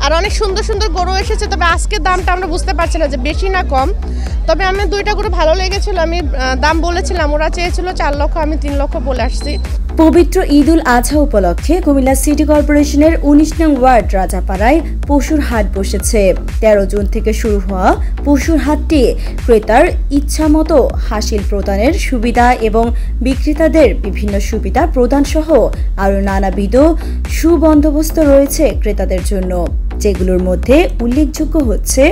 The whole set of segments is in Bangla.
আর অনেক সুন্দর সুন্দর গরু এসেছে, তবে আজকে দামটা আমরা বুঝতে পারছি না যে বেশি না কম। তবে আমি দুইটা গরু ভালো লেগেছিল, আমি দাম বলেছিলাম, ওরা চেয়েছিল 4 লক্ষ, আমি 3 লক্ষ বলে আসছি। পবিত্র ঈদ উল আজহা উপলক্ষে কুমিল্লা সিটি কর্পোরেশনের 19 নং ওয়ার্ড রাজাপাড়ায় পশুর হাট বসেছে। 13 জুন থেকে শুরু হওয়া পশুর হাটটি ক্রেতার ইচ্ছামতো হাসিল প্রদানের সুবিধা এবং বিক্রেতাদের বিভিন্ন সুবিধা প্রদান সহ আরও নানাবিধ সুবন্দোবস্ত রয়েছে ক্রেতাদের জন্য, যেগুলোর মধ্যে উল্লেখযোগ্য হচ্ছে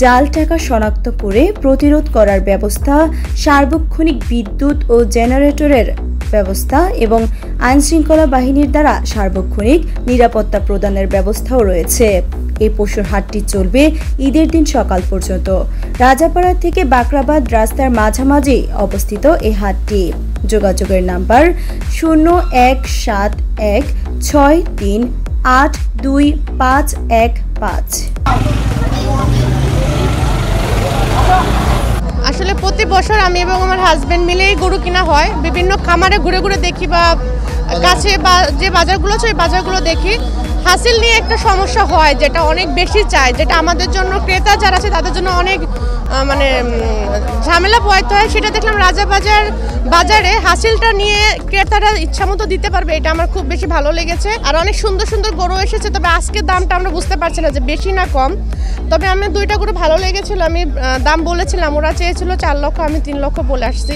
জাল টাকা শনাক্ত করে প্রতিরোধ করার ব্যবস্থা, সার্বক্ষণিক বিদ্যুৎ ও জেনারেটরের ব্যবস্থা এবং আইনশৃঙ্খলা বাহিনীর দ্বারা সার্বক্ষণিক নিরাপত্তা প্রদানের ব্যবস্থাও রয়েছে। এই পশুর হাটটি চলবে ঈদের দিন সকাল পর্যন্ত। রাজাপাড়া থেকে বাকরাবাদ রাস্তার মাঝামাঝি অবস্থিত এই হাটটি। যোগাযোগের নাম্বার 017163825515। আসলে প্রতি বছর আমি এবং আমার হাজবেন্ড মিলেই গরু কিনা হয়। বিভিন্ন খামারে ঘুরে ঘুরে দেখি বা কাছে বা যে বাজারগুলো আছে ওই বাজারগুলো দেখি। হাসিল নিয়ে একটা সমস্যা হয়, যেটা অনেক বেশি চায়, যেটা আমাদের জন্য ক্রেতা যারা আছে তাদের জন্য অনেক মানে ঝামেলা পোহাইতে হয়। সেটা দেখলাম বাজারে হাসিলটা নিয়ে ক্রেতারা ইচ্ছামতো দিতে পারবে, এটা আমার খুব বেশি ভালো লেগেছে। আর অনেক সুন্দর সুন্দর গরু এসেছে, তবে আজকে দামটা আমরা বুঝতে পারছি না যে বেশি না কম। তবে আমি দুইটা গরু ভালো লেগেছিল, আমি দাম বলেছিলাম, ওরা চেয়েছিল 4 লক্ষ, আমি 3 লক্ষ বলে আসছি।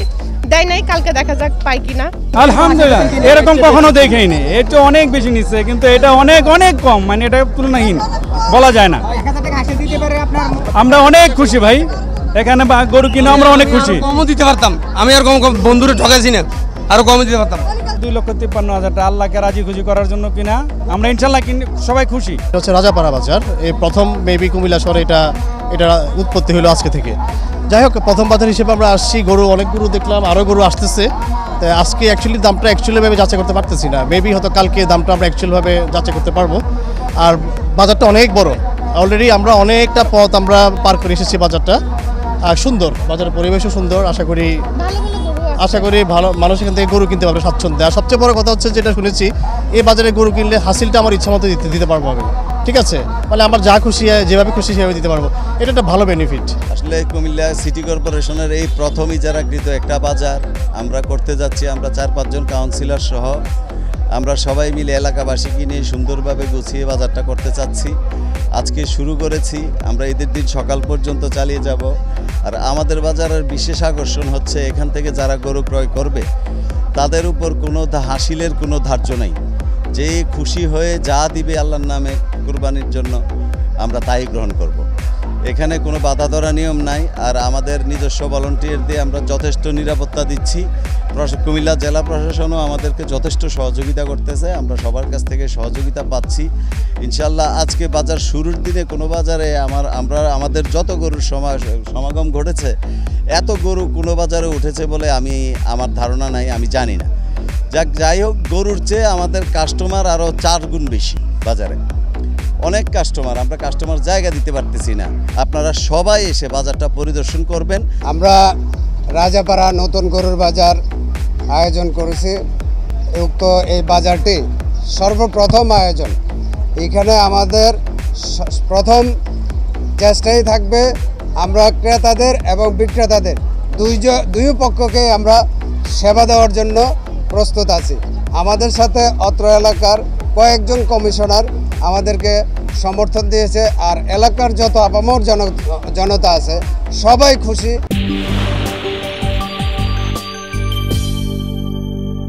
দেয় নাই, কালকে দেখা যাক পাই কিনা। আলহামদুলিল্লাহ, এরকম কখনো দেখিনি। এটা অনেক বেশি নিচ্ছে, কিন্তু এটা অনেক অনেক কম, মানে এটা তুলনাহীন বলা যায় না। আমরা অনেক খুশি ভাই, এখানে গরু কিনে আমরা অনেক খুশি। কমও দিতে পারতাম, আমি আর কম বন্ধুরে ঠকাইছি না, আরো কমও দিতে পারতাম। 2,53,000 টাকা আল্লাহকে রাজি খুশি করার জন্য কিনা আমরা ইনশাল্লাহ সবাই খুশি। হচ্ছে রাজাপাড়া বাজার, এই প্রথম মেবি কুমিল্লা শহরে এটা উৎপত্তি হলো আজকে থেকে। যাই হোক, প্রথম বাজার হিসেবে আমরা আসছি, অনেক গরু দেখলাম, আরও গরু আসতেছে। তো আজকে দামটা অ্যাকচুয়ালিভাবে যাচাই করতে পারতেছি না, মেবি হয়তো কালকে দামটা আমরা অ্যাকচুয়ালিভাবে যাচাই করতে পারবো। আর বাজারটা অনেক বড়, অলরেডি আমরা অনেকটা পথ আমরা পার করে এসেছি। বাজারটা আর সুন্দর, বাজারের পরিবেশও সুন্দর। আশা করি ভালো মানুষ এখান থেকে গরু কিনতে পারবে স্বাচ্ছন্দ্যে। আর সবচেয়ে বড় কথা হচ্ছে, যেটা শুনেছি, এই বাজারে গরু কিনলে হাসিলটা আমার ইচ্ছা মতো দিতে পারবো আমি, ঠিক আছে? মানে আমার যা খুশি হয়, যেভাবে খুশি সেভাবে দিতে পারবো, এটা একটা ভালো বেনিফিট। আসলে কুমিল্লা সিটি কর্পোরেশনের এই প্রথম ইজারাকৃত একটা বাজার আমরা করতে যাচ্ছি। আমরা 4-5 জন কাউন্সিলর সহ আমরা সবাই মিলে এলাকাবাসীকে নিয়ে সুন্দরভাবে গুছিয়ে বাজারটা করতে চাচ্ছি। আজকে শুরু করেছি, আমরা ঈদের দিন সকাল পর্যন্ত চালিয়ে যাব। আর আমাদের বাজারের বিশেষ আকর্ষণ হচ্ছে, এখান থেকে যারা গরু ক্রয় করবে তাদের উপর কোনো হাসিলের কোনো ধার্য নাই। যে খুশি হয়ে যা দিবে আল্লাহর নামে কুরবানির জন্য, আমরা তাই গ্রহণ করব। এখানে কোনো বাধা ধরা নিয়ম নাই। আর আমাদের নিজস্ব ভলান্টিয়ার দিয়ে আমরা যথেষ্ট নিরাপত্তা দিচ্ছি। কুমিল্লা জেলা প্রশাসনও আমাদেরকে যথেষ্ট সহযোগিতা করতেছে, আমরা সবার কাছ থেকে সহযোগিতা পাচ্ছি ইনশাল্লাহ। আজকে বাজার শুরুর দিনে কোনো বাজারে আমাদের যত গরুর সমাগম ঘটেছে, এত গরু কোনো বাজারে উঠেছে বলে আমার ধারণা নাই, আমি জানি না। যাই হোক, গরুর চেয়ে আমাদের কাস্টমার আরও 4 গুণ বেশি বাজারে। অনেক কাস্টমার, আমরা কাস্টমার জায়গা দিতে পারতেছি না। আপনারা সবাই এসে বাজারটা পরিদর্শন করবেন। আমরা রাজাপাড়া নতুন গরুর বাজার আয়োজন করেছি। উক্ত এই বাজারটি সর্বপ্রথম আয়োজন। এখানে আমাদের প্রথম চেষ্টাই থাকবে, আমরা ক্রেতাদের এবং বিক্রেতাদের দুই পক্ষকে আমরা সেবা দেওয়ার জন্য প্রস্তুত আছি। আমাদের সাথে অত্র এলাকার কয়েকজন কমিশনার আমাদেরকে সমর্থন দিয়েছে। আর এলাকার যত আপামর জনতা আছে সবাই খুশি।